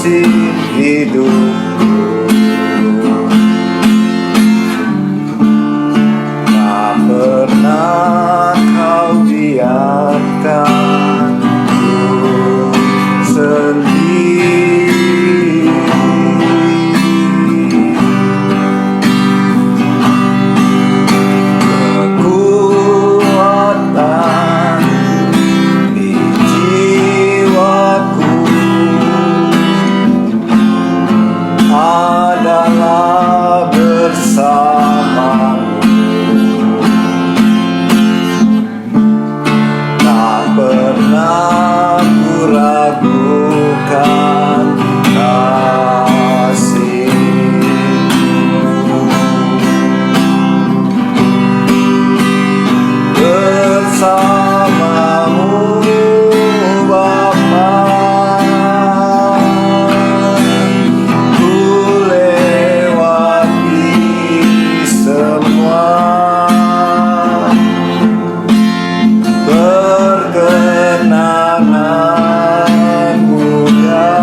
kasih hidupku. Tak pernah kau biarkan ku sendiri. Kekuatan di jiwaku adalah bersamamu. Tak pernah ku ragukan kasih-Mu. Bersamamu Bapa, ku lewati semua. Perkenanan mulia,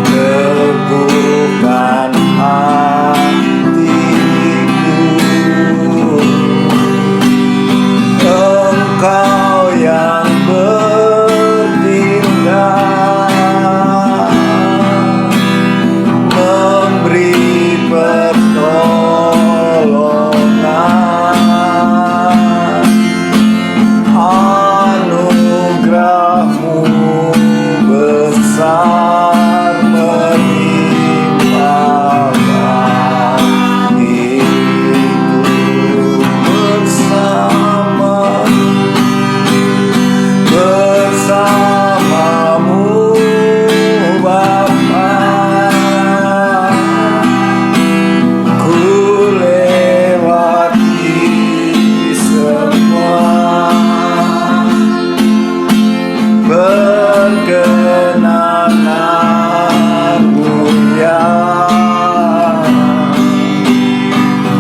teguhkan hatiku. Engkau yang bertindak, memberi pertolongan. Anugerah-Mu besar melimpah bagiku. Bersamamu Bapa, ku lewati semua. Perkenanan mulia,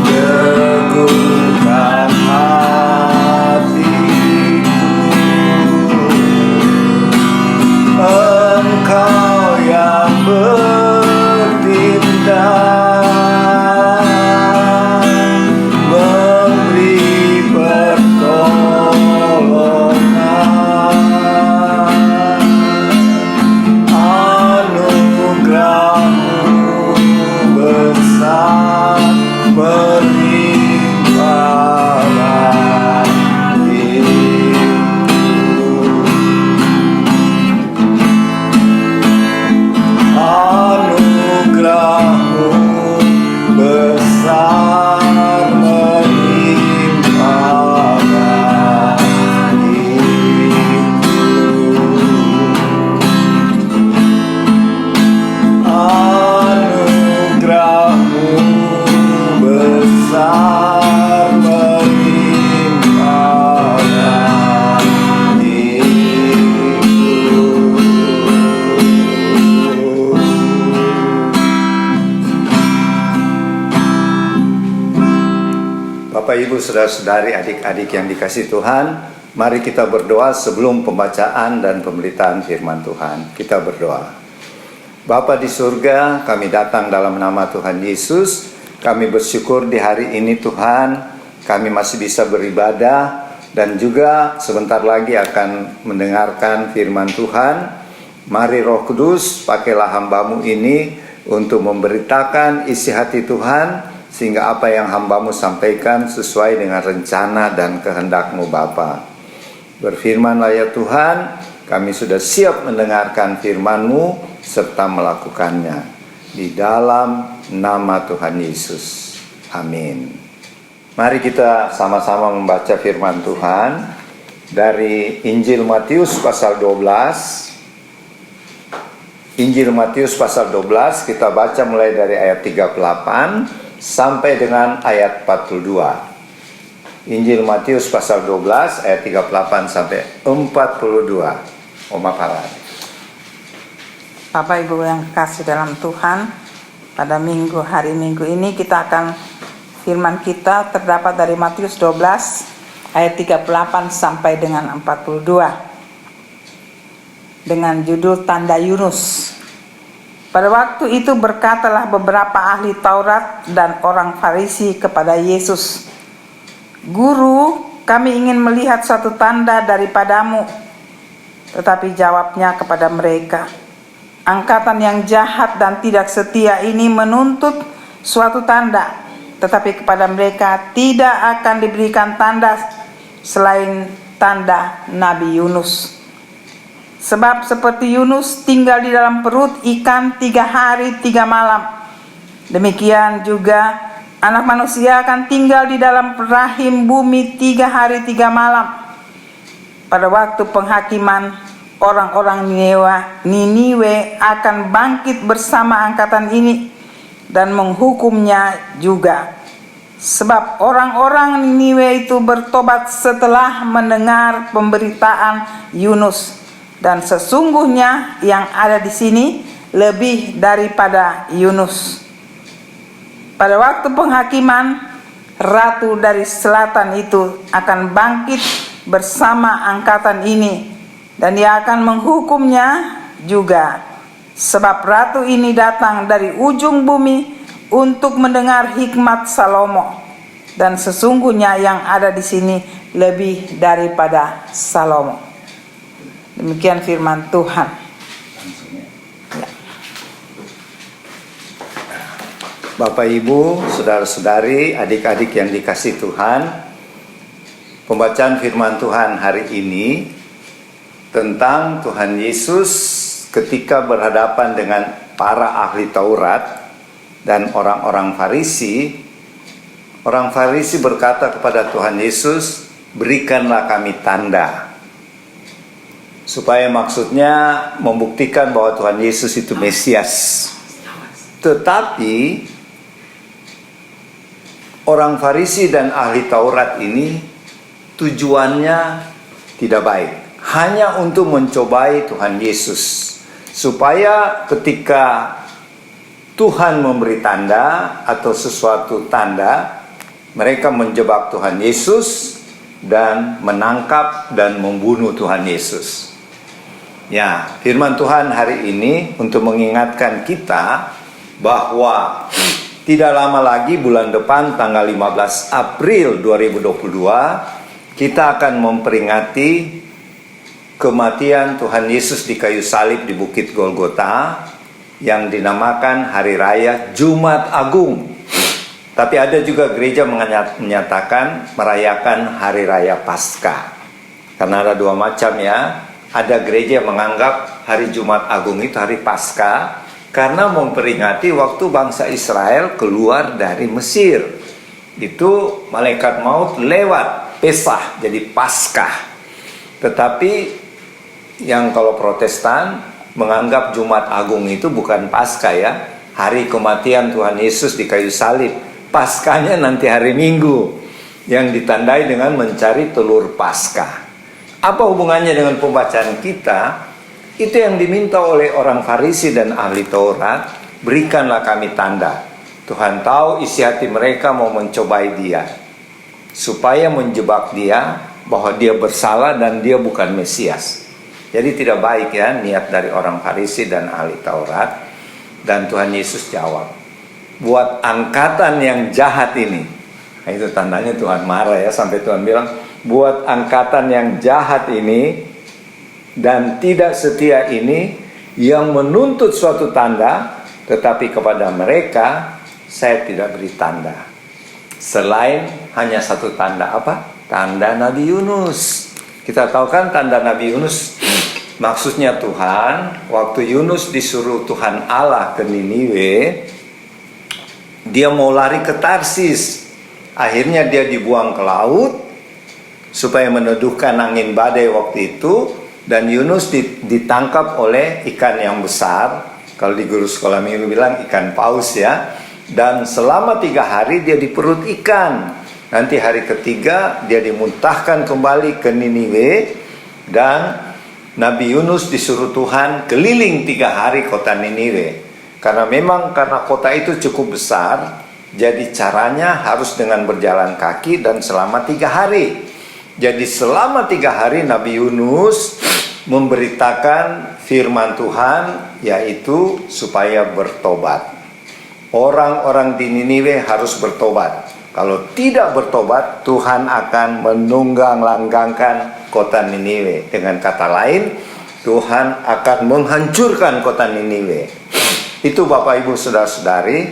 teguhkan hatiku. Engkau yang bertindak, memberi pertolongan. Anugerah-Mu besar melimpah bagiku. Anugerah-Mu besar melimpah bagiku. Anugerah-Mu besar melimpah bagiku. Bapak, Ibu, saudara-saudari, adik-adik yang dikasihi Tuhan, mari kita berdoa sebelum pembacaan dan pemberitaan firman Tuhan. Kita berdoa. Bapa di surga, kami datang dalam nama Tuhan Yesus. Kami bersyukur di hari ini Tuhan, kami masih bisa beribadah dan juga sebentar lagi akan mendengarkan firman Tuhan. Mari Roh Kudus, pakailah hamba-Mu ini untuk memberitakan isi hati Tuhan, sehingga apa yang hamba-Mu sampaikan sesuai dengan rencana dan kehendak-Mu Bapa. Berfirmanlah ya Tuhan, kami sudah siap mendengarkan firman-Mu serta melakukannya. Di dalam nama Tuhan Yesus. Amin. Mari kita sama-sama membaca firman Tuhan dari Injil Matius pasal 12. Injil Matius pasal 12 kita baca mulai dari ayat 38 sampai dengan ayat 42. Injil Matius pasal 12 ayat 38 sampai 42. Oma Farah. Bapak Ibu yang kasih dalam Tuhan, pada hari Minggu ini kita akan firman kita terdapat dari Matius 12 ayat 38 sampai dengan 42. dengan judul Tanda Yunus. Pada waktu itu berkatalah beberapa ahli Taurat dan orang Farisi kepada Yesus, "Guru, kami ingin melihat suatu tanda daripadamu." Tetapi jawabnya kepada mereka, "Angkatan yang jahat dan tidak setia ini menuntut suatu tanda, tetapi kepada mereka tidak akan diberikan tanda selain tanda Nabi Yunus. Sebab seperti Yunus tinggal di dalam perut ikan 3 hari 3 malam, demikian juga Anak Manusia akan tinggal di dalam rahim bumi 3 hari 3 malam. Pada waktu penghakiman, orang-orang Niniwe akan bangkit bersama angkatan ini dan menghukumnya juga. Sebab orang-orang Niniwe itu bertobat setelah mendengar pemberitaan Yunus, dan sesungguhnya yang ada di sini lebih daripada Yunus." Pada waktu penghakiman, ratu dari selatan itu akan bangkit bersama angkatan ini, dan dia akan menghukumnya juga. Sebab ratu ini datang dari ujung bumi untuk mendengar hikmat Salomo, dan sesungguhnya yang ada di sini lebih daripada Salomo. Demikian firman Tuhan. Bapak, Ibu, saudara-saudari, adik-adik yang dikasihi Tuhan, pembacaan firman Tuhan hari ini tentang Tuhan Yesus ketika berhadapan dengan para ahli Taurat dan orang-orang Farisi. Orang Farisi berkata kepada Tuhan Yesus, "Berikanlah kami tanda." Supaya maksudnya membuktikan bahwa Tuhan Yesus itu Mesias. Tetapi orang Farisi dan ahli Taurat ini tujuannya tidak baik, hanya untuk mencobai Tuhan Yesus, supaya ketika Tuhan memberi tanda atau sesuatu tanda, mereka menjebak Tuhan Yesus dan menangkap dan membunuh Tuhan Yesus. Ya, firman Tuhan hari ini untuk mengingatkan kita bahwa tidak lama lagi, bulan depan tanggal 15 April 2022, kita akan memperingati kematian Tuhan Yesus di kayu salib di Bukit Golgota yang dinamakan Hari Raya Jumat Agung. Tapi ada juga gereja menyatakan merayakan Hari Raya Paskah. Karena ada dua macam ya. Ada gereja yang menganggap hari Jumat Agung itu hari Paskah karena memperingati waktu bangsa Israel keluar dari Mesir. Itu malaikat maut lewat, Pesah jadi Paskah. Tetapi yang kalau Protestan menganggap Jumat Agung itu bukan Paskah ya, hari kematian Tuhan Yesus di kayu salib. Paskahnya nanti hari Minggu yang ditandai dengan mencari telur Paskah. Apa hubungannya dengan pembacaan kita? Itu yang diminta oleh orang Farisi dan ahli Taurat, "Berikanlah kami tanda." Tuhan tahu isi hati mereka mau mencobai dia, supaya menjebak dia bahwa dia bersalah dan dia bukan Mesias. Jadi tidak baik ya niat dari orang Farisi dan ahli Taurat. Dan Tuhan Yesus jawab, "Buat angkatan yang jahat ini." Nah, itu tandanya Tuhan marah ya, sampai Tuhan bilang, "Buat angkatan yang jahat ini dan tidak setia ini, yang menuntut suatu tanda, tetapi kepada mereka saya tidak beri tanda selain hanya satu tanda." Apa? Tanda Nabi Yunus. Kita tahu kan tanda Nabi Yunus, maksudnya Tuhan, waktu Yunus disuruh Tuhan Allah ke Niniwe, dia mau lari ke Tarsis. Akhirnya dia dibuang ke laut supaya meneduhkan angin badai waktu itu. Dan Yunus ditangkap oleh ikan yang besar. Kalau di guru sekolah minggu bilang ikan paus ya. Dan selama 3 hari dia di perut ikan. Nanti hari ketiga dia dimuntahkan kembali ke Niniwe. Dan Nabi Yunus disuruh Tuhan keliling 3 hari kota Niniwe. Karena memang karena kota itu cukup besar, jadi caranya harus dengan berjalan kaki dan selama 3 hari. Jadi selama 3 hari Nabi Yunus memberitakan firman Tuhan, yaitu supaya bertobat. Orang-orang di Niniwe harus bertobat. Kalau tidak bertobat, Tuhan akan menunggang-langgangkan kota Niniwe. Dengan kata lain, Tuhan akan menghancurkan kota Niniwe. Itu Bapak Ibu Saudara-saudari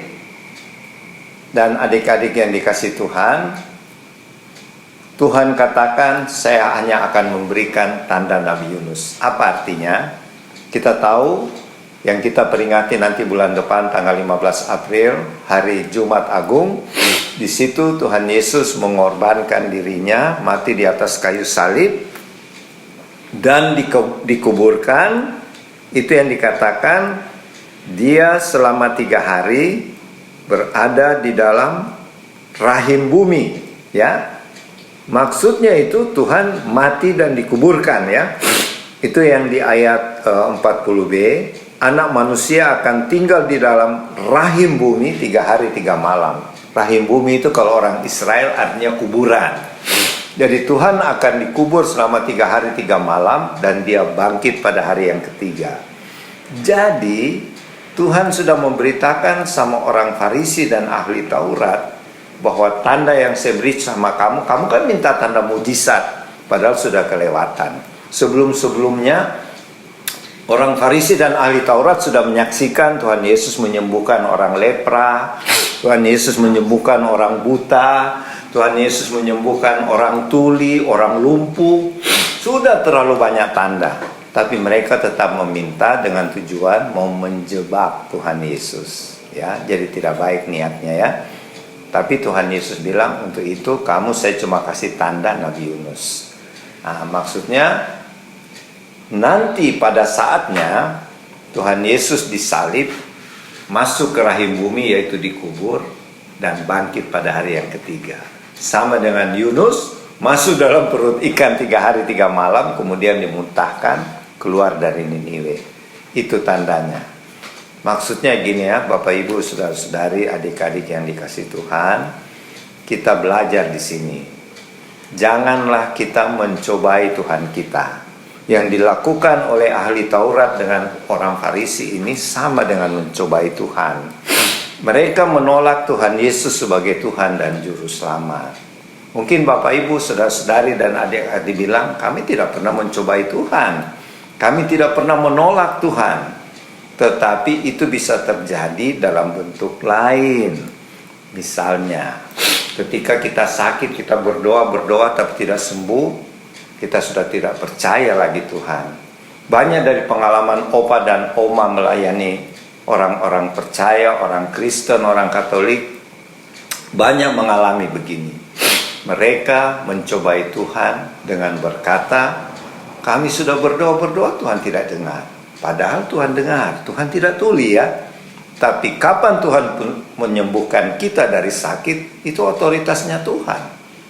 dan adik-adik yang dikasihi Tuhan. Tuhan katakan, saya hanya akan memberikan tanda Nabi Yunus. Apa artinya? Kita tahu yang kita peringati nanti bulan depan tanggal 15 April, hari Jumat Agung. Di situ Tuhan Yesus mengorbankan dirinya, mati di atas kayu salib dan dikuburkan. Itu yang dikatakan dia selama 3 hari berada di dalam rahim bumi, ya. Maksudnya itu Tuhan mati dan dikuburkan, ya. Itu yang di ayat 40b. Anak manusia akan tinggal di dalam rahim bumi 3 hari 3 malam. Rahim bumi itu kalau orang Israel artinya kuburan. Jadi Tuhan akan dikubur selama 3 hari 3 malam dan dia bangkit pada hari yang ketiga. Jadi Tuhan sudah memberitakan sama orang Farisi dan ahli Taurat bahwa tanda yang saya beri sama kamu, kamu kan minta tanda mujizat, padahal sudah kelewatan. Sebelum-sebelumnya orang Farisi dan ahli Taurat sudah menyaksikan Tuhan Yesus menyembuhkan orang lepra, Tuhan Yesus menyembuhkan orang buta, Tuhan Yesus menyembuhkan orang tuli, orang lumpuh. Sudah terlalu banyak tanda, tapi mereka tetap meminta dengan tujuan mau menjebak Tuhan Yesus, ya. Jadi tidak baik niatnya, ya. Tapi Tuhan Yesus bilang, untuk itu kamu saya cuma kasih tanda Nabi Yunus. Nah, maksudnya nanti pada saatnya Tuhan Yesus disalib, masuk ke rahim bumi, yaitu dikubur, dan bangkit pada hari yang ketiga. Sama dengan Yunus, masuk dalam perut ikan 3 hari 3 malam, kemudian dimuntahkan keluar dari Niniwe. Itu tandanya. Maksudnya gini, ya Bapak Ibu Saudara-saudari, adik-adik yang dikasihi Tuhan, kita belajar di sini. Janganlah kita mencobai Tuhan kita. Yang dilakukan oleh ahli Taurat dengan orang Farisi ini sama dengan mencobai Tuhan. Mereka menolak Tuhan Yesus sebagai Tuhan dan Juru Selamat. Mungkin Bapak Ibu, saudara-saudari dan adik-adik bilang, kami tidak pernah mencobai Tuhan, kami tidak pernah menolak Tuhan. Tetapi itu bisa terjadi dalam bentuk lain. Misalnya, ketika kita sakit, kita berdoa tapi tidak sembuh, kita sudah tidak percaya lagi Tuhan. Banyak dari pengalaman opa dan oma melayani orang-orang percaya, orang Kristen, orang Katolik, banyak mengalami begini. Mereka mencobai Tuhan dengan berkata, kami sudah berdoa, Tuhan tidak dengar. Padahal Tuhan dengar, Tuhan tidak tuli, ya. Tapi kapan Tuhan menyembuhkan kita dari sakit, itu otoritasnya Tuhan.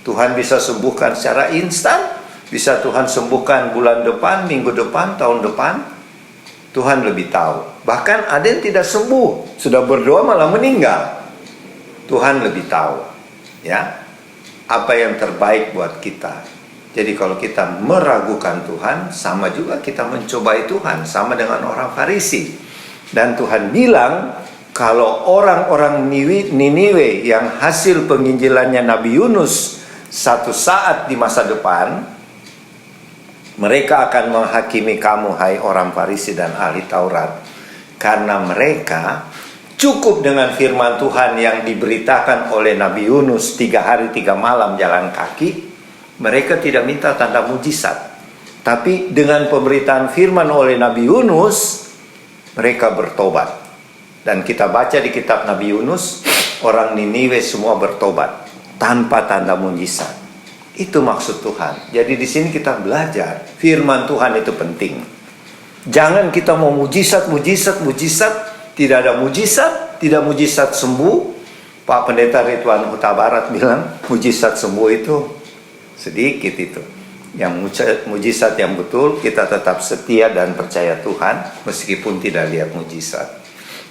Tuhan bisa sembuhkan secara instan, bisa Tuhan sembuhkan bulan depan, minggu depan, tahun depan. Tuhan lebih tahu. Bahkan ada yang tidak sembuh, sudah berdoa malah meninggal. Tuhan lebih tahu, ya, apa yang terbaik buat kita. Jadi kalau kita meragukan Tuhan, sama juga kita mencobai Tuhan, sama dengan orang Farisi. Dan Tuhan bilang, kalau orang-orang Niniwe yang hasil penginjilannya Nabi Yunus, satu saat di masa depan, mereka akan menghakimi kamu, hai orang Farisi dan ahli Taurat. Karena mereka cukup dengan firman Tuhan yang diberitakan oleh Nabi Yunus 3 hari 3 malam jalan kaki. Mereka tidak minta tanda mujizat. Tapi dengan pemberitaan firman oleh Nabi Yunus, mereka bertobat. Dan kita baca di kitab Nabi Yunus, orang Niniwe semua bertobat tanpa tanda mujizat. Itu maksud Tuhan. Jadi di sini kita belajar firman Tuhan itu penting. Jangan kita mau mujizat, tidak ada mujizat, tidak mujizat sembuh. Pak Pendeta Ridwan Huta Barat bilang mujizat sembuh itu sedikit itu. Yang mujizat yang betul, kita tetap setia dan percaya Tuhan meskipun tidak lihat mujizat.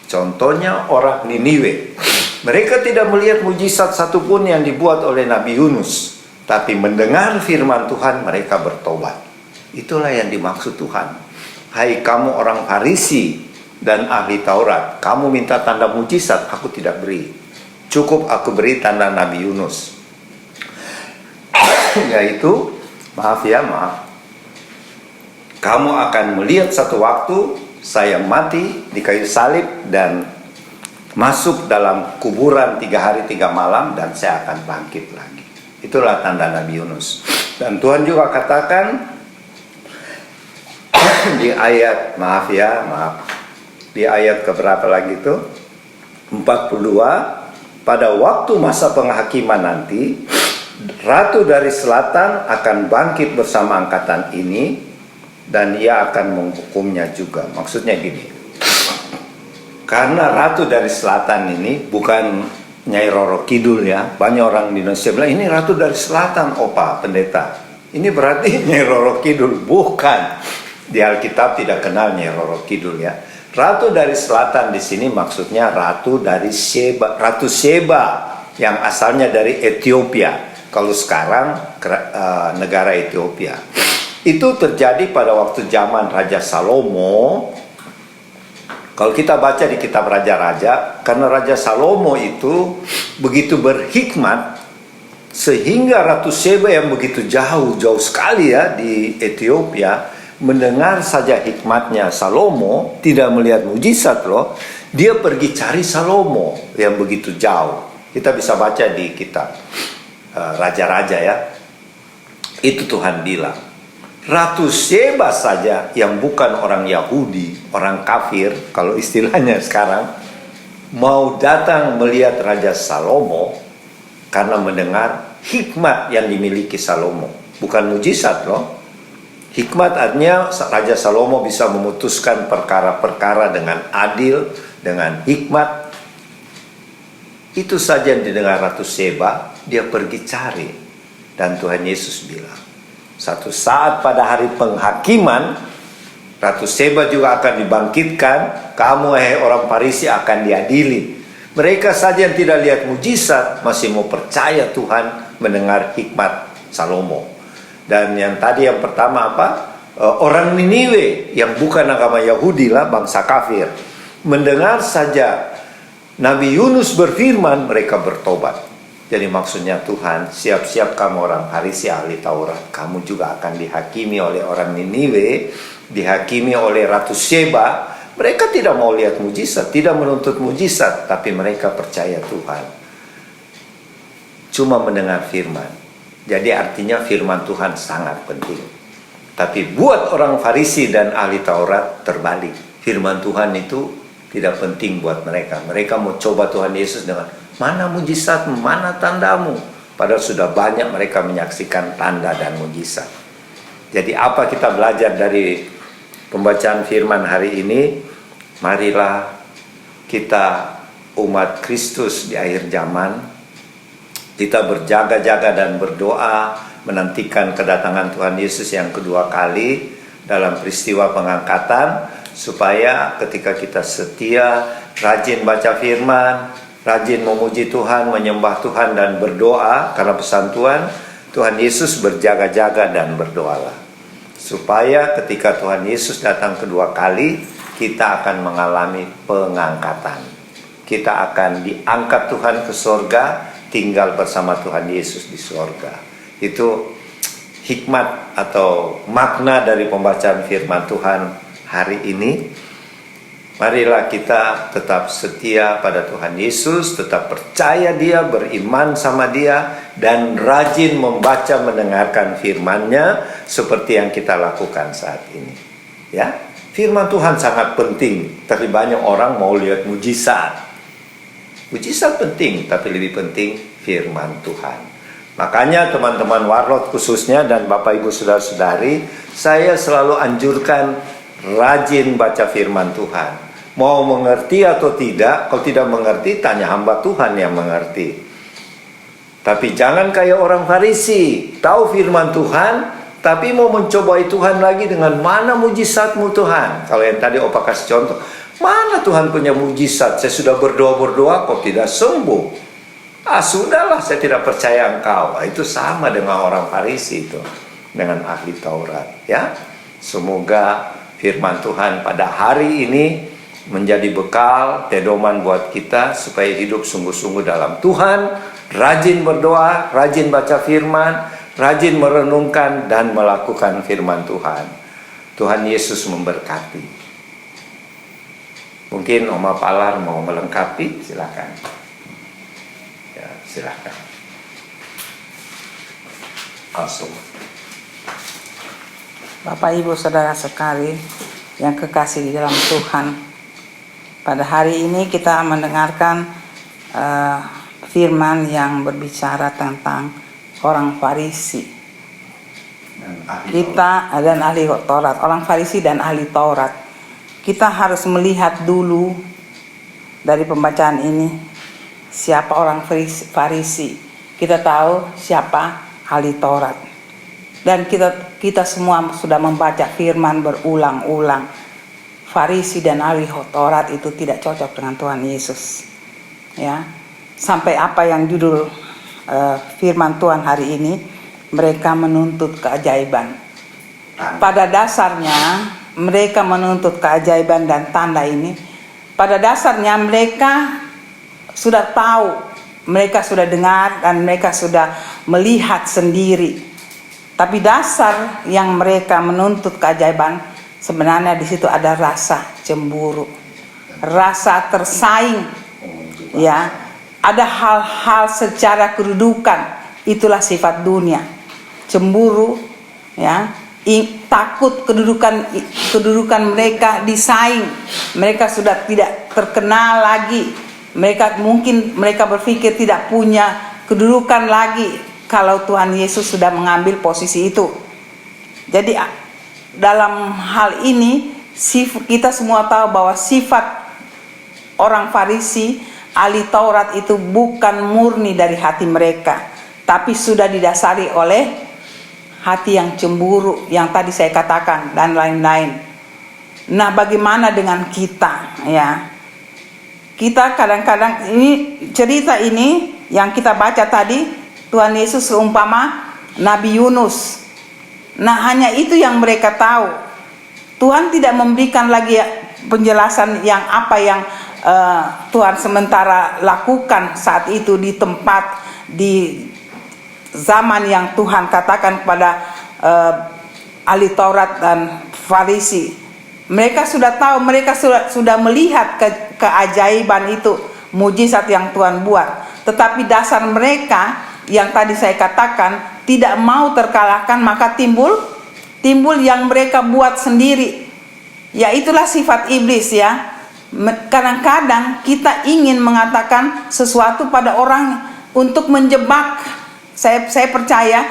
Contohnya orang Niniwe, mereka tidak melihat mujizat satupun yang dibuat oleh Nabi Yunus, tapi mendengar firman Tuhan mereka bertobat. Itulah yang dimaksud Tuhan. Hai kamu orang Farisi dan ahli Taurat, kamu minta tanda mujizat, aku tidak beri. Cukup aku beri tanda Nabi Yunus. Yaitu, maaf, kamu akan melihat satu waktu saya mati di kayu salib dan masuk dalam kuburan 3 hari 3 malam dan saya akan bangkit lagi. Itulah tanda Nabi Yunus. Dan Tuhan juga katakan di ayat, di ayat keberapa lagi itu? 42, pada waktu masa penghakiman nanti, Ratu dari Selatan akan bangkit bersama angkatan ini dan ia akan menghukumnya juga. Maksudnya gini, karena Ratu dari Selatan ini bukan Nyai Roro Kidul ya. Banyak orang di Indonesia bilang ini Ratu dari Selatan, Opa Pendeta. Ini berarti Nyai Roro Kidul. Bukan. Di Alkitab tidak kenal Nyai Roro Kidul ya. Ratu dari Selatan di sini maksudnya Ratu dari Sheba, Ratu Sheba yang asalnya dari Ethiopia. Kalau sekarang negara Ethiopia. Itu terjadi pada waktu zaman Raja Salomo. Kalau kita baca di kitab Raja-Raja, karena Raja Salomo itu begitu berhikmat sehingga Ratu Sheba yang begitu jauh sekali ya di Ethiopia mendengar saja hikmatnya Salomo, tidak melihat mujizat loh, dia pergi cari Salomo yang begitu jauh. Kita bisa baca di kitab Raja-Raja ya. Itu Tuhan bilang, Ratu Sheba saja yang bukan orang Yahudi, orang kafir, kalau istilahnya sekarang, mau datang melihat Raja Salomo karena mendengar hikmat yang dimiliki Salomo. Bukan mujizat loh. Hikmat artinya Raja Salomo bisa memutuskan perkara-perkara dengan adil, dengan hikmat. Itu saja yang didengar Ratu Sheba, dia pergi cari. Dan Tuhan Yesus bilang, satu saat pada hari penghakiman, Ratu Sheba juga akan dibangkitkan. Kamu orang Farisi akan diadili. Mereka saja yang tidak lihat mujizat masih mau percaya Tuhan mendengar hikmat Salomo. Dan yang tadi yang pertama apa? Orang Niniwe yang bukan agama Yahudi lah, bangsa kafir. Mendengar saja Nabi Yunus berfirman, mereka bertobat. Jadi maksudnya Tuhan, siap-siap kamu orang Farisi ahli Taurat, kamu juga akan dihakimi oleh orang Niniwe, dihakimi oleh Ratu Sheba. Mereka tidak mau lihat mujizat, tidak menuntut mujizat, tapi mereka percaya Tuhan. Cuma mendengar firman. Jadi artinya firman Tuhan sangat penting. Tapi buat orang Farisi dan ahli Taurat terbalik. Firman Tuhan itu tidak penting buat mereka. Mereka mau coba Tuhan Yesus dengan mana mujizatmu, mana tandamu. Padahal sudah banyak mereka menyaksikan tanda dan mujizat. Jadi apa kita belajar dari pembacaan firman hari ini? Marilah kita umat Kristus di akhir zaman, kita berjaga-jaga dan berdoa menantikan kedatangan Tuhan Yesus yang kedua kali dalam peristiwa pengangkatan, supaya ketika kita setia, rajin baca firman, rajin memuji Tuhan, menyembah Tuhan dan berdoa karena pesan Tuhan, Tuhan Yesus berjaga-jaga dan berdoalah. Supaya ketika Tuhan Yesus datang kedua kali, kita akan mengalami pengangkatan. Kita akan diangkat Tuhan ke surga, tinggal bersama Tuhan Yesus di surga. Itu hikmat atau makna dari pembacaan firman Tuhan hari ini. Marilah kita tetap setia pada Tuhan Yesus, tetap percaya Dia, beriman sama Dia, dan rajin membaca mendengarkan firman-Nya seperti yang kita lakukan saat ini. Ya, firman Tuhan sangat penting, tapi banyak orang mau lihat mujizat. Mujizat penting, tapi lebih penting firman Tuhan. Makanya teman-teman Warlot khususnya dan Bapak Ibu Saudara-saudari, saya selalu anjurkan rajin baca firman Tuhan. Mau mengerti atau tidak, kalau tidak mengerti tanya hamba Tuhan yang mengerti. Tapi jangan kayak orang Farisi, tahu firman Tuhan, tapi mau mencobai Tuhan lagi dengan mana mujizatmu Tuhan. Kalau yang tadi Opa kasih contoh, mana Tuhan punya mujizat? Saya sudah berdoa-berdoa kok tidak sembuh. Sudahlah, saya tidak percaya engkau. Itu sama dengan orang Farisi itu. dengan ahli Taurat, ya. Semoga firman Tuhan pada hari ini menjadi bekal, pedoman buat kita supaya hidup sungguh-sungguh dalam Tuhan, rajin berdoa, rajin baca firman, rajin merenungkan dan melakukan firman Tuhan. Tuhan Yesus memberkati. Mungkin Oma Palar mau melengkapi, silakan. Ya, silakan. Langsung. Bapak Ibu Saudara sekali yang kekasih di dalam Tuhan, pada hari ini kita mendengarkan firman yang berbicara tentang orang Farisi. Kita dan ahli Taurat, orang Farisi dan ahli Taurat. Kita harus melihat dulu dari pembacaan ini siapa orang Farisi. Kita tahu siapa ahli Taurat. Dan kita semua sudah membaca firman berulang-ulang. Farisi dan ahli Taurat itu tidak cocok dengan Tuhan Yesus. Ya. Sampai apa yang judul firman Tuhan hari ini, mereka menuntut keajaiban. Pada dasarnya mereka menuntut keajaiban dan tanda ini. Pada dasarnya mereka sudah tahu, mereka sudah dengar dan mereka sudah melihat sendiri. Tapi dasar yang mereka menuntut keajaiban, sebenarnya di situ ada rasa cemburu, rasa tersaing, ya. Ada hal-hal secara kedudukan, itulah sifat dunia. Cemburu, ya, takut kedudukan mereka disaing. Mereka sudah tidak terkenal lagi. Mereka berpikir tidak punya kedudukan lagi kalau Tuhan Yesus sudah mengambil posisi itu. Jadi dalam hal ini kita semua tahu bahwa sifat orang Farisi, ahli Taurat itu bukan murni dari hati mereka, tapi sudah didasari oleh hati yang cemburu yang tadi saya katakan dan lain-lain. Nah, bagaimana dengan kita, ya? Kita kadang-kadang cerita ini yang kita baca tadi, Tuhan Yesus seumpama Nabi Yunus. Nah, hanya itu yang mereka tahu. Tuhan tidak memberikan lagi penjelasan yang apa yang Tuhan sementara lakukan saat itu di tempat, di zaman yang Tuhan katakan kepada ahli Taurat dan Farisi. Mereka sudah tahu, mereka sudah melihat keajaiban itu, mujizat yang Tuhan buat. Tetapi dasar mereka yang tadi saya katakan tidak mau terkalahkan, maka timbul yang mereka buat sendiri. Ya, itulah sifat iblis, ya. Kadang-kadang kita ingin mengatakan sesuatu pada orang untuk menjebak. Saya percaya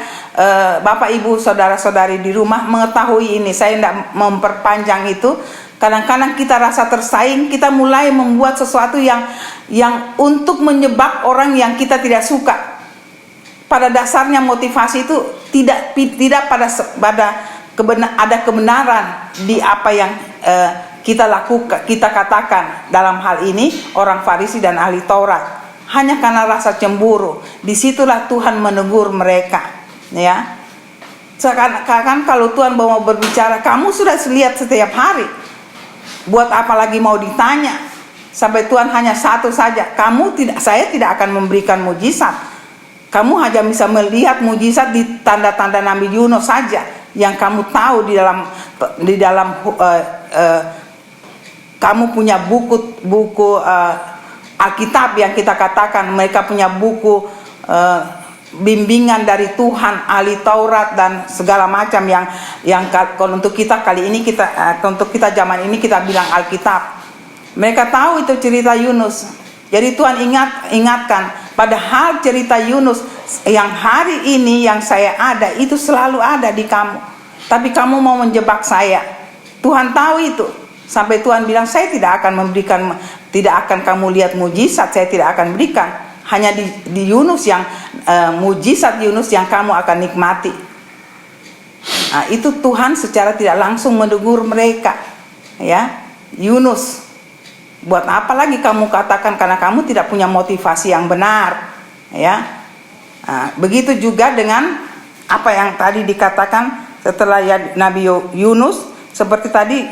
Bapak Ibu Saudara-saudari di rumah mengetahui ini. Saya tidak memperpanjang itu. Kadang-kadang kita rasa tersaing, kita mulai membuat sesuatu yang untuk menjebak orang yang kita tidak suka. Pada dasarnya motivasi itu tidak pada ada kebenaran di apa yang kita lakukan, kita katakan. Dalam hal ini orang Farisi dan ahli Taurat hanya karena rasa cemburu. Disitulah Tuhan menegur mereka, ya. Seakan-akan kalau Tuhan mau berbicara, kamu sudah lihat setiap hari, buat apa lagi mau ditanya? Sampai Tuhan hanya satu saja, saya tidak akan memberikan mujizat. Kamu hanya bisa melihat mujizat di tanda-tanda Nabi Yunus saja yang kamu tahu di dalam kamu punya buku Alkitab yang kita katakan, mereka punya buku bimbingan dari Tuhan, ahli Taurat dan segala macam yang untuk kita kali ini untuk kita zaman ini kita bilang Alkitab. Mereka tahu itu cerita Yunus. Jadi Tuhan ingatkan, padahal cerita Yunus yang hari ini yang saya ada itu selalu ada di kamu. Tapi kamu mau menjebak saya. Tuhan tahu itu. Sampai Tuhan bilang, saya tidak akan kamu lihat mujizat, saya tidak akan berikan. Hanya di Yunus yang mujizat Yunus yang kamu akan nikmati. Nah, itu Tuhan secara tidak langsung menegur mereka. Ya, Yunus, buat apa lagi kamu katakan, karena kamu tidak punya motivasi yang benar, ya. Nah, begitu juga dengan apa yang tadi dikatakan setelah Nabi Yunus, seperti tadi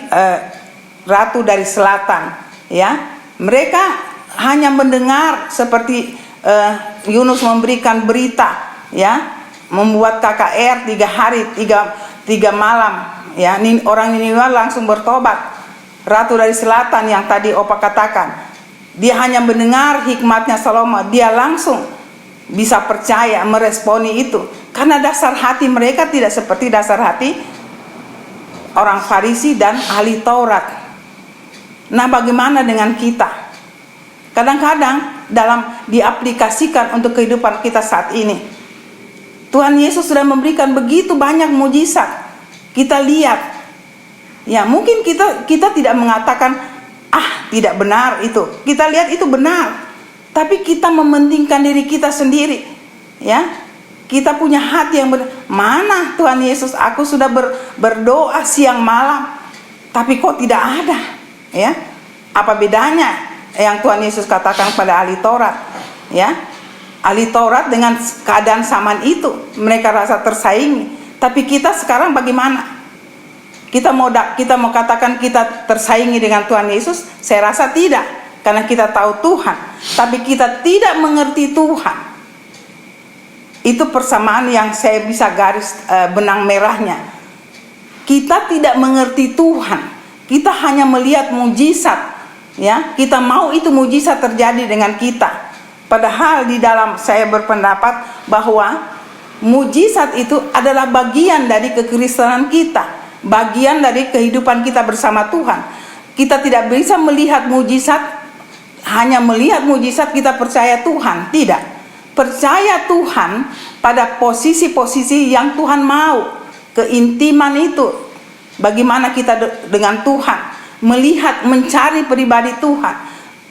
ratu dari selatan, ya. Mereka hanya mendengar seperti Yunus memberikan berita, ya, membuat KKR 3 hari 3 malam, ya. Orang Niniwa langsung bertobat. Ratu dari selatan yang tadi Opa katakan, dia hanya mendengar hikmatnya Salomo, dia langsung bisa percaya, meresponi itu, karena dasar hati mereka tidak seperti dasar hati orang Farisi dan ahli Taurat. Nah, bagaimana dengan kita? Kadang-kadang dalam diaplikasikan untuk kehidupan kita saat ini, Tuhan Yesus sudah memberikan begitu banyak mujizat. Kita lihat, ya, mungkin kita tidak mengatakan tidak benar itu. Kita lihat itu benar, tapi kita mementingkan diri kita sendiri, ya. Kita punya hati yang mana Tuhan Yesus, aku sudah berdoa siang malam, tapi kok tidak ada, ya. Apa bedanya yang Tuhan Yesus katakan pada ahli Taurat, ya? Ahli Taurat dengan keadaan zaman itu mereka rasa tersaingi, tapi kita sekarang bagaimana? Kita mau katakan kita tersaingi dengan Tuhan Yesus? Saya rasa tidak, karena kita tahu Tuhan, tapi kita tidak mengerti Tuhan. Itu persamaan yang saya bisa garis benang merahnya. Kita tidak mengerti Tuhan, kita hanya melihat mujizat, ya. Kita mau itu mujizat terjadi dengan kita. Padahal di dalam saya berpendapat bahwa mujizat itu adalah bagian dari kekristenan kita, bagian dari kehidupan kita bersama Tuhan. Kita tidak bisa melihat mujizat, hanya melihat mujizat kita percaya Tuhan. Tidak. Percaya Tuhan pada posisi-posisi yang Tuhan mau. Keintiman itu, bagaimana kita dengan Tuhan, melihat, mencari pribadi Tuhan,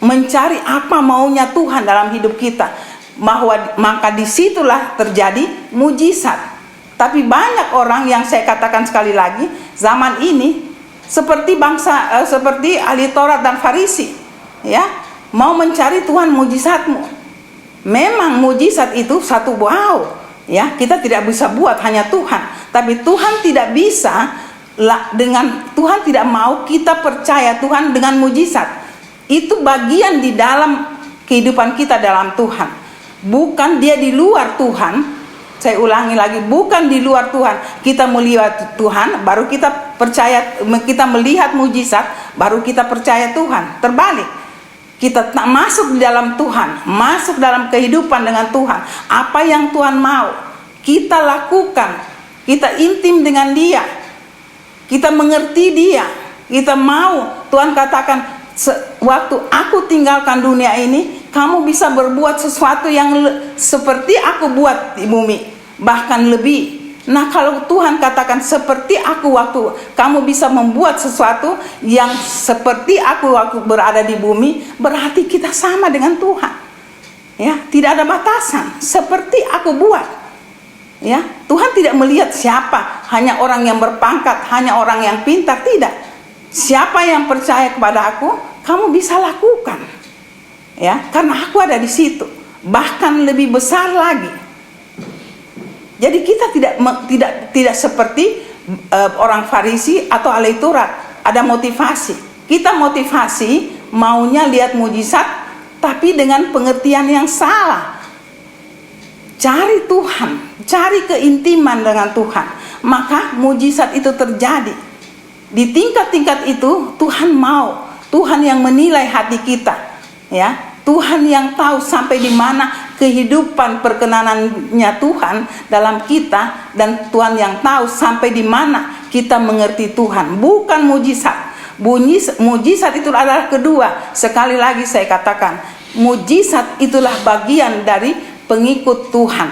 mencari apa maunya Tuhan dalam hidup kita, bahwa maka disitulah terjadi mujizat. Tapi banyak orang yang saya katakan sekali lagi, zaman ini seperti seperti ahli Taurat dan Farisi, ya, mau mencari Tuhan mujizatmu. Memang mujizat itu satu ya, kita tidak bisa buat, hanya Tuhan. Tapi Tuhan tidak bisa dengan Tuhan tidak mau kita percaya Tuhan dengan mujizat. Itu bagian di dalam kehidupan kita dalam Tuhan. Bukan dia di luar Tuhan. Saya ulangi lagi, bukan di luar Tuhan. Kita melihat Tuhan, baru kita percaya, kita melihat mujizat, baru kita percaya Tuhan. Terbalik, kita masuk di dalam Tuhan, masuk dalam kehidupan dengan Tuhan. Apa yang Tuhan mau, kita lakukan. Kita intim dengan Dia, kita mengerti Dia, kita mau. Tuhan katakan, waktu aku tinggalkan dunia ini, kamu bisa berbuat sesuatu yang seperti aku buat di bumi, bahkan lebih. Nah, kalau Tuhan katakan seperti aku waktu kamu bisa membuat sesuatu yang seperti aku waktu berada di bumi, berarti kita sama dengan Tuhan. Ya, tidak ada batasan. Seperti aku buat. Ya, Tuhan tidak melihat siapa, hanya orang yang berpangkat, hanya orang yang pintar, tidak. Siapa yang percaya kepada aku, kamu bisa lakukan. Ya, karena aku ada di situ, bahkan lebih besar lagi. Jadi kita tidak seperti orang Farisi atau ahli Taurat, ada motivasi. Kita motivasi maunya lihat mujizat, tapi dengan pengertian yang salah. Cari Tuhan, cari keintiman dengan Tuhan, maka mujizat itu terjadi. Di tingkat-tingkat itu Tuhan mau, Tuhan yang menilai hati kita, ya. Tuhan yang tahu sampai di mana kehidupan perkenanannya Tuhan dalam kita, dan Tuhan yang tahu sampai di mana kita mengerti Tuhan, bukan mujizat. Mujizat itu adalah kedua. Sekali lagi saya katakan, mujizat itulah bagian dari pengikut Tuhan,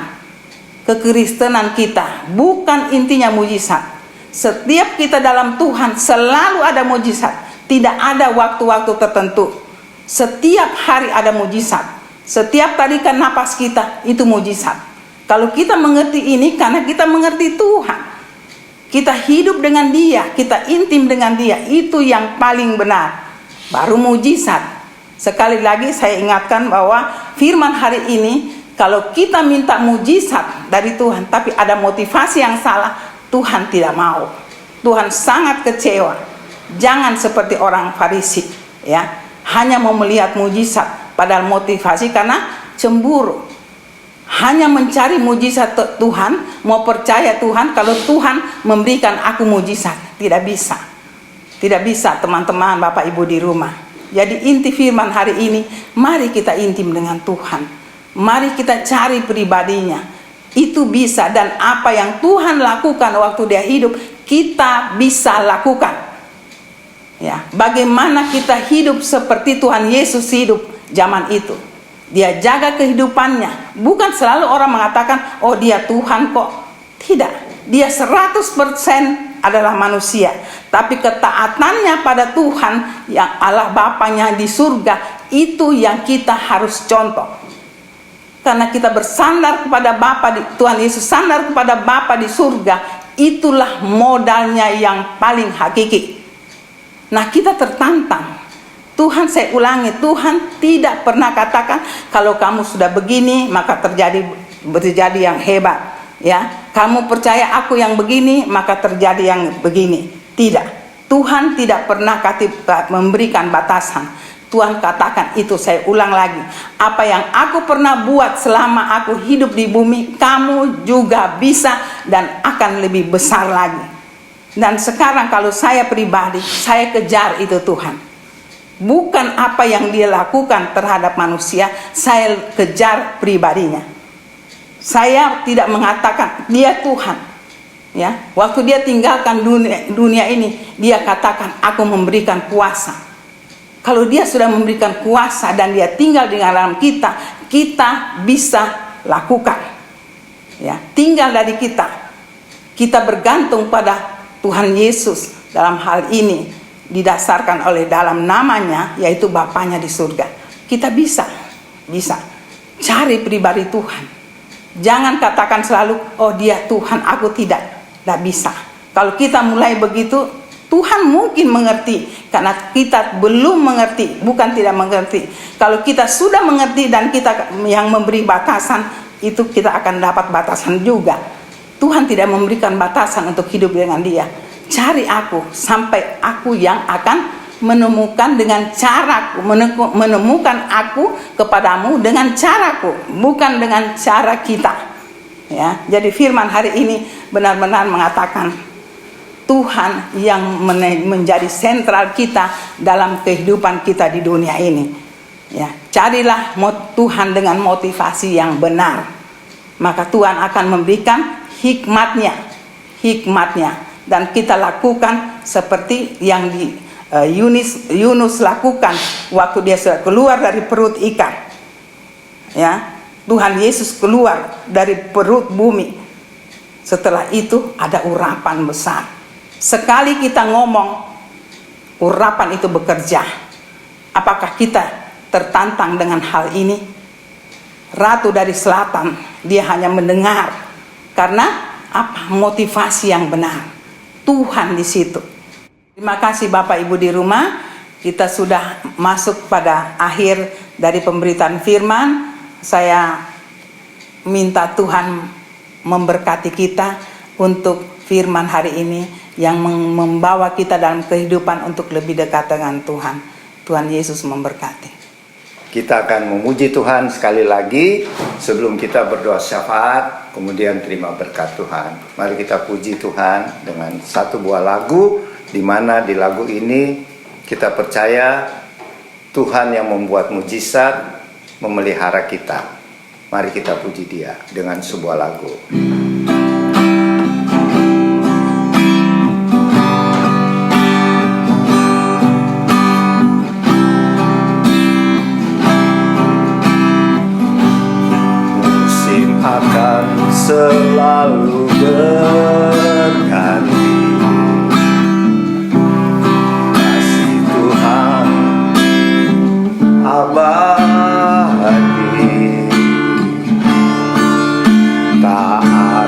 kekristenan kita, bukan intinya mujizat. Setiap kita dalam Tuhan selalu ada mujizat, tidak ada waktu-waktu tertentu. Setiap hari ada mujizat. Setiap tarikan napas kita itu mujizat. Kalau kita mengerti ini, karena kita mengerti Tuhan, kita hidup dengan Dia, kita intim dengan Dia, itu yang paling benar, baru mujizat. Sekali lagi saya ingatkan bahwa firman hari ini kalau kita minta mujizat dari Tuhan tapi ada motivasi yang salah, Tuhan tidak mau. Tuhan sangat kecewa. Jangan seperti orang Farisi, ya, hanya mau melihat mujizat padahal motivasi karena cemburu. Hanya mencari mujizat Tuhan, mau percaya Tuhan kalau Tuhan memberikan aku mujizat. Tidak bisa. Tidak bisa, teman-teman, Bapak Ibu di rumah. Jadi inti firman hari ini, mari kita intim dengan Tuhan. Mari kita cari pribadinya. Itu bisa, dan apa yang Tuhan lakukan waktu dia hidup, kita bisa lakukan. Ya, bagaimana kita hidup seperti Tuhan Yesus hidup zaman itu. Dia jaga kehidupannya. Bukan selalu orang mengatakan, oh dia Tuhan kok. Tidak. Dia 100% adalah manusia. Tapi ketaatannya pada Tuhan, yang Allah Bapanya di surga, itu yang kita harus contoh. Karena kita bersandar kepada Bapa, Tuhan Yesus sandar kepada Bapa di surga. Itulah modalnya yang paling hakiki. Nah, kita tertantang. Tuhan, saya ulangi, Tuhan tidak pernah katakan kalau kamu sudah begini maka terjadi yang hebat, ya. Kamu percaya aku yang begini maka terjadi yang begini. Tidak. Tuhan tidak pernah memberikan batasan. Tuhan katakan itu, saya ulang lagi, apa yang aku pernah buat selama aku hidup di bumi, kamu juga bisa dan akan lebih besar lagi. Dan sekarang kalau saya pribadi, saya kejar itu Tuhan. Bukan apa yang dia lakukan terhadap manusia, saya kejar pribadinya. Saya tidak mengatakan dia Tuhan. Ya, waktu dia tinggalkan dunia ini, dia katakan aku memberikan kuasa. Kalau dia sudah memberikan kuasa dan dia tinggal di dalam kita, kita bisa lakukan. Ya, tinggal dari kita. Kita bergantung pada Tuhan Yesus dalam hal ini. Didasarkan oleh dalam namanya, yaitu Bapanya di surga. Kita bisa cari pribadi Tuhan. Jangan katakan selalu, oh dia Tuhan, aku tidak bisa. Kalau kita mulai begitu, Tuhan mungkin mengerti, karena kita belum mengerti, bukan tidak mengerti. Kalau kita sudah mengerti dan kita yang memberi batasan, itu kita akan dapat batasan juga. Tuhan tidak memberikan batasan untuk hidup dengan dia. Cari aku sampai aku yang akan menemukan dengan caraku, menemukan aku kepadamu dengan caraku, bukan dengan cara kita. Ya, jadi firman hari ini benar-benar mengatakan Tuhan yang menjadi sentral kita dalam kehidupan kita di dunia ini. Ya, carilah Tuhan dengan motivasi yang benar, maka Tuhan akan memberikan hikmatnya. Dan kita lakukan seperti yang Yunus lakukan waktu dia sudah keluar dari perut ikan. Ya, Tuhan Yesus keluar dari perut bumi. Setelah itu ada urapan besar. Sekali kita ngomong, urapan itu bekerja. Apakah kita tertantang dengan hal ini? Ratu dari selatan, dia hanya mendengar. Karena apa? Motivasi yang benar. Tuhan di situ. Terima kasih Bapak Ibu di rumah. Kita sudah masuk pada akhir dari pemberitaan firman. Saya minta Tuhan memberkati kita untuk firman hari ini yang membawa kita dalam kehidupan untuk lebih dekat dengan Tuhan. Tuhan Yesus memberkati. Kita akan memuji Tuhan sekali lagi sebelum kita berdoa syafaat, kemudian terima berkat Tuhan. Mari kita puji Tuhan dengan satu buah lagu, di mana di lagu ini kita percaya Tuhan yang membuat mujizat memelihara kita. Mari kita puji Dia dengan sebuah lagu. Akan selalu berganti, kasih Tuhan abadi, tak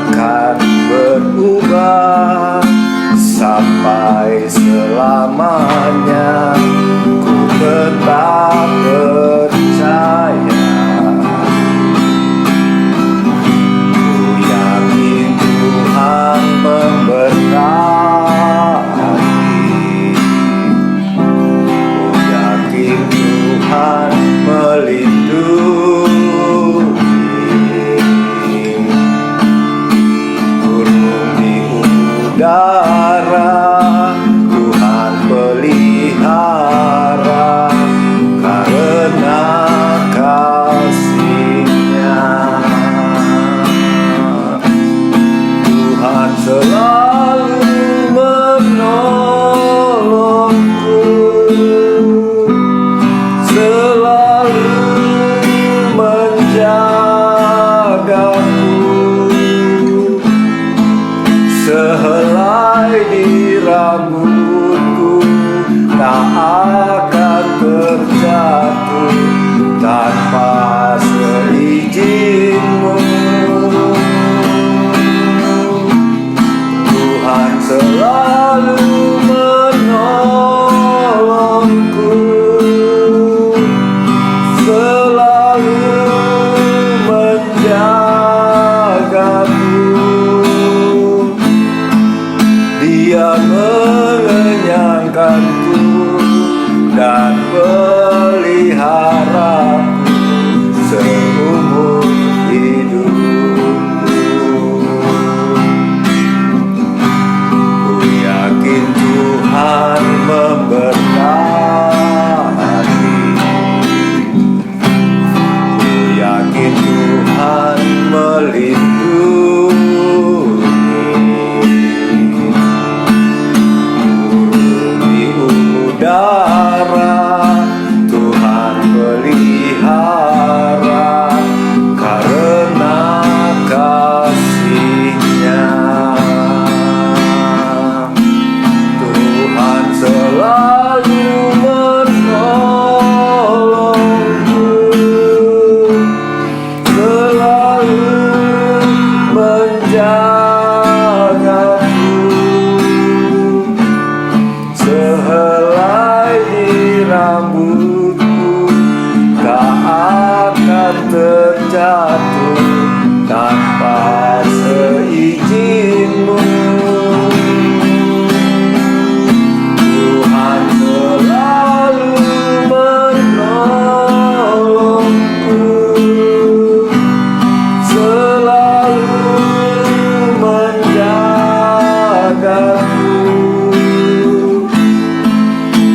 menjagaku,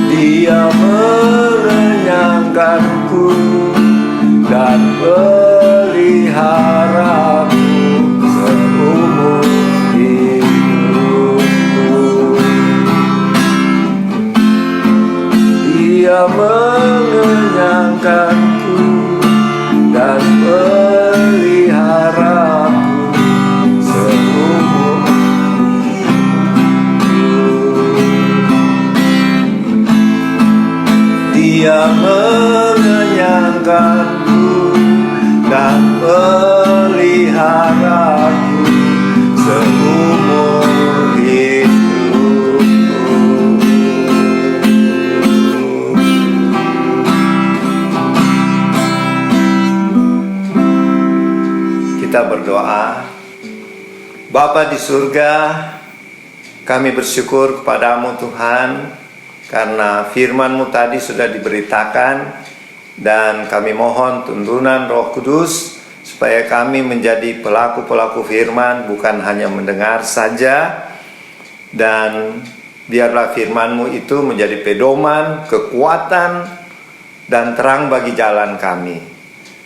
Dia mengenyangkanku dan peliharaku seumur hidupku. Dia mengenyangkanku dan peliharaku seumur hidupku. Dia mengenyangkanku dan peliharaku seumur hidupku. Kita berdoa. Bapa di surga, kami bersyukur kepadamu Tuhan, karena firman-Mu tadi sudah diberitakan, dan kami mohon tuntunan Roh Kudus supaya kami menjadi pelaku-pelaku firman, bukan hanya mendengar saja. Dan biarlah firman-Mu itu menjadi pedoman, kekuatan, dan terang bagi jalan kami.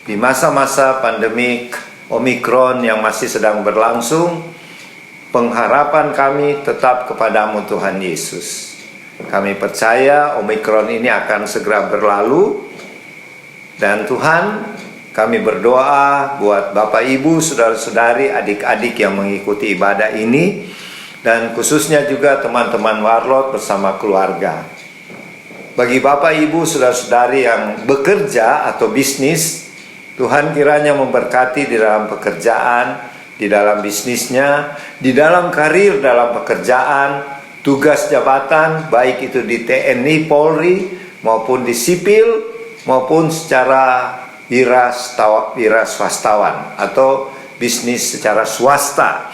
Di masa-masa pandemik Omikron yang masih sedang berlangsung, pengharapan kami tetap kepadamu Tuhan Yesus. Kami percaya Omikron ini akan segera berlalu. Dan Tuhan, kami berdoa buat Bapak Ibu, saudara-saudari, adik-adik yang mengikuti ibadah ini, dan khususnya juga teman-teman Warlot bersama keluarga. Bagi Bapak Ibu, saudara-saudari yang bekerja atau bisnis, Tuhan kiranya memberkati di dalam pekerjaan, di dalam bisnisnya, di dalam karir, dalam pekerjaan, tugas jabatan, baik itu di TNI, Polri, maupun di sipil, maupun secara wira swastawan atau bisnis secara swasta.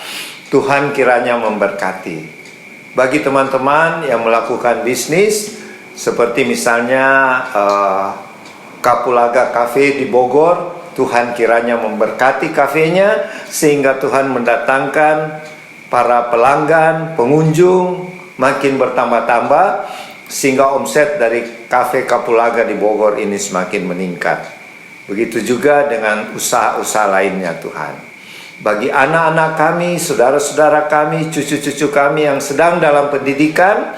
Tuhan kiranya memberkati. Bagi teman-teman yang melakukan bisnis, seperti misalnya Kapulaga Cafe di Bogor, Tuhan kiranya memberkati kafenya, sehingga Tuhan mendatangkan para pelanggan, pengunjung makin bertambah-tambah, sehingga omset dari Cafe Kapulaga di Bogor ini semakin meningkat. Begitu juga dengan usaha-usaha lainnya Tuhan. Bagi anak-anak kami, saudara-saudara kami, cucu-cucu kami yang sedang dalam pendidikan,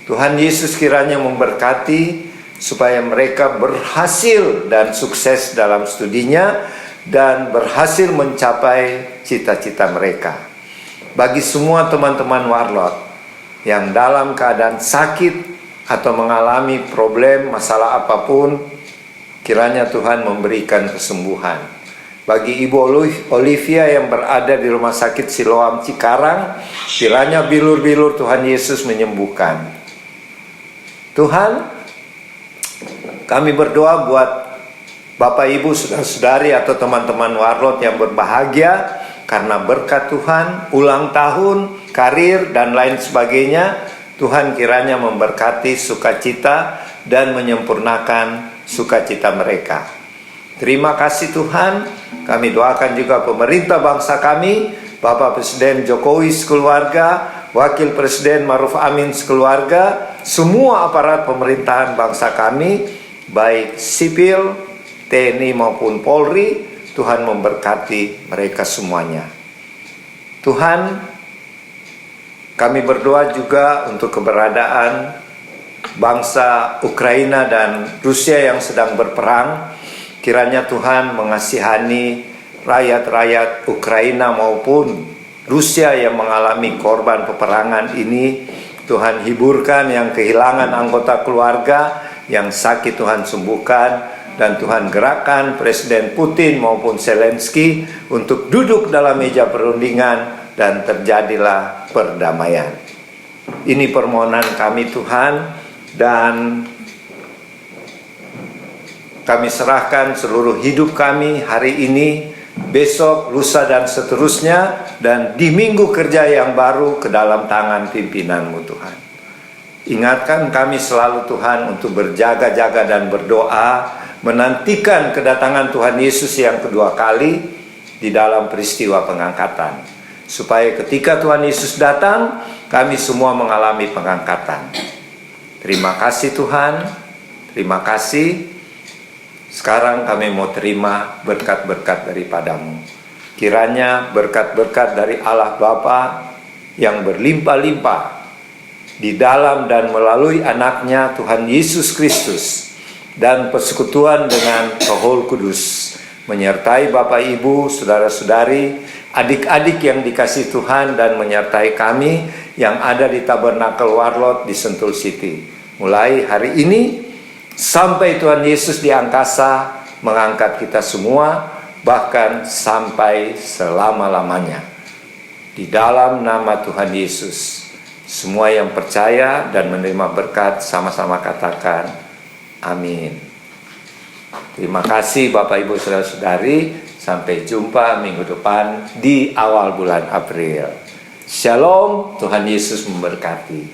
Tuhan Yesus kiranya memberkati supaya mereka berhasil dan sukses dalam studinya dan berhasil mencapai cita-cita mereka. Bagi semua teman-teman Warlot yang dalam keadaan sakit atau mengalami problem, masalah apapun, kiranya Tuhan memberikan kesembuhan. Bagi Ibu Olivia yang berada di Rumah Sakit Siloam Cikarang, kiranya bilur-bilur Tuhan Yesus menyembuhkan. Tuhan, kami berdoa buat Bapak Ibu, saudara-saudari atau teman-teman Warlot yang berbahagia karena berkat Tuhan, ulang tahun, karir, dan lain sebagainya. Tuhan kiranya memberkati sukacita dan menyempurnakan sukacita mereka. Terima kasih Tuhan. Kami doakan juga pemerintah bangsa kami, Bapak Presiden Jokowi sekeluarga, Wakil Presiden Maruf Amin sekeluarga, semua aparat pemerintahan bangsa kami, baik sipil, TNI maupun Polri, Tuhan memberkati mereka semuanya. Tuhan, kami berdoa juga untuk keberadaan bangsa Ukraina dan Rusia yang sedang berperang. Kiranya Tuhan mengasihani rakyat-rakyat Ukraina maupun Rusia yang mengalami korban peperangan ini. Tuhan hiburkan yang kehilangan anggota keluarga, yang sakit Tuhan sembuhkan, dan Tuhan gerakkan Presiden Putin maupun Zelensky untuk duduk dalam meja perundingan dan terjadilah perdamaian. Ini permohonan kami Tuhan, dan kami serahkan seluruh hidup kami hari ini, besok, lusa, dan seterusnya, dan di minggu kerja yang baru ke dalam tangan pimpinan-Mu Tuhan. Ingatkan kami selalu Tuhan untuk berjaga-jaga dan berdoa, menantikan kedatangan Tuhan Yesus yang kedua kali di dalam peristiwa pengangkatan. Supaya ketika Tuhan Yesus datang, kami semua mengalami pengangkatan. Terima kasih Tuhan, terima kasih. Sekarang kami mau terima berkat-berkat daripadamu. Kiranya berkat-berkat dari Allah Bapa yang berlimpah-limpah di dalam dan melalui anaknya Tuhan Yesus Kristus, dan persekutuan dengan Roh Kudus menyertai Bapak Ibu, saudara-saudari, adik-adik yang dikasih Tuhan, dan menyertai kami yang ada di Tabernakel Warlot di Sentul City. Mulai hari ini sampai Tuhan Yesus di angkasa mengangkat kita semua, bahkan sampai selama-lamanya. Di dalam nama Tuhan Yesus, semua yang percaya dan menerima berkat sama-sama katakan amin. Terima kasih Bapak Ibu saudara-saudari. Sampai jumpa minggu depan di awal bulan April. Shalom, Tuhan Yesus memberkati.